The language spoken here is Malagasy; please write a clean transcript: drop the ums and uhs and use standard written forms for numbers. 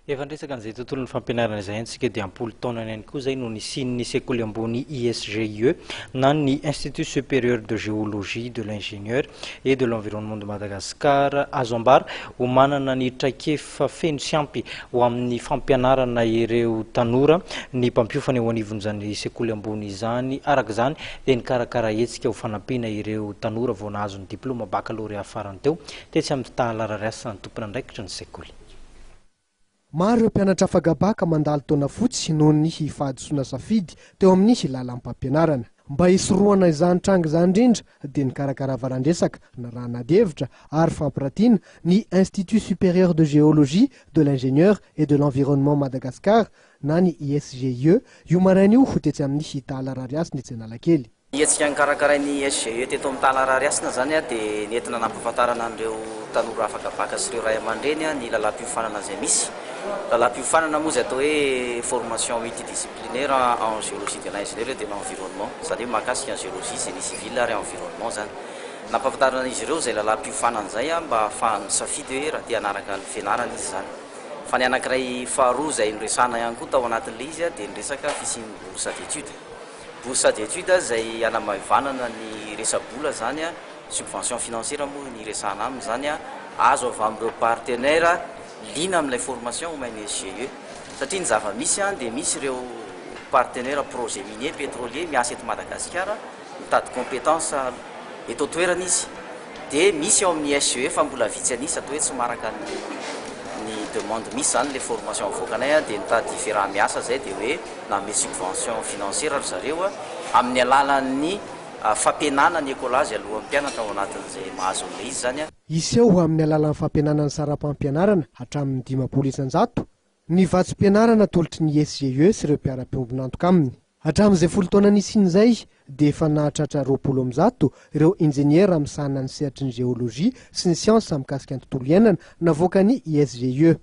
Efa ndresaka an'izay tontolon'ny fampianarana izay antsika dia am-polo taonany ihany koa zay no nisian'ny sekoly ambony Isgie na ny Institut Supérieur de Géologie de l'Ingénieur et de l'Environnement de Madagascar azo ambara ho manana ny traikefa feno sy ampy ho amin'ny fampianarana ireo tanora ny mpampiofana eo anivon'izany sekoly ambony izany araka izany dia nikarakara hetsika ho fanampiana ireo tanora vao nahazo ny diplôma baccalauréat farany teo tetsy amin'ny tahalarariasa ny tompona andraikitra ny sekoly. Maro ireo mpianatra afagabaka mandalo taona fotsy noho ny fahadisoana safidy teo amin'ny lalam-pampianarana. Mba hisoroana izany tranga izany indrindra dia nikarakara varandresaka na ranadevitra ary fampiratiana ny Institut Supérieur de Géologie de l'Ingénieur et de l'Environnement Madagascar na ny ISGE io maraina io tetsy amin'ny tahalarariasina ny Tsenalakely. Hetsika nikarakarain'ny ISGE teto amin'ny tahalarariasina zany dia nentina nampahafantarana an'ireo tanora afagabaka sy ireo ray aman-dreny ny lalam-piofanana izay misy. Lalam-piofanana moa izay atao hoe formation multidisciplinaire en géologie de l'ingénieur et de l'environnement, zany hoe mahakasika ny géologie, génie civil ary environnement zany. Nampahafantarana izy ireo izay lalam-piofanana izay mba ahafahan'ny safidy hoe raha tia hanaraka ny fianarana izy zany. Fa ny anankiray faharoa izay niresana ihany koa tao anatin'ilay izy dia niresaka fisian'ny bourse d'études. Bourse d'études izay hanamavanana ny resabola zany subvention financière moa ny resana aminy zany azo avy amin'ireo partenaire liana amin'ilay formation omain'ny SGE satria ny zava-misy dia misy ireo partenaire projet minier pétrolier miasa eto Madagascar mitady compétence eto toerana izy dia misy ao amin'ny SGE fa mbola vitsy anisy atao hoe tsy maraka ny demande misy zany le formation avoakanay dia nitady fiaraha-miasa zay dia hoe nanome subvention financière ry zareo amin'ny alalan'ny fampianana ny écolage alohan'ny mpianatra ao anatin'izay mahazo an'ilay izy zany. Iseho amin'ny alalan'ny fampianana ny saram-pampianarana hatramin'ny 500 ny vatsom-pianarana tolotry ny SGE sy ireo mpiara-piombona antoka aminy. Hatramin'izay 10 taona nisian'izay dia efa nahatratra 20 ireo injeniera amin'ny sahanana ny sehatry ny géologie sy ny siansa mikasika ny tontolo iainana navoaka ny ISGE.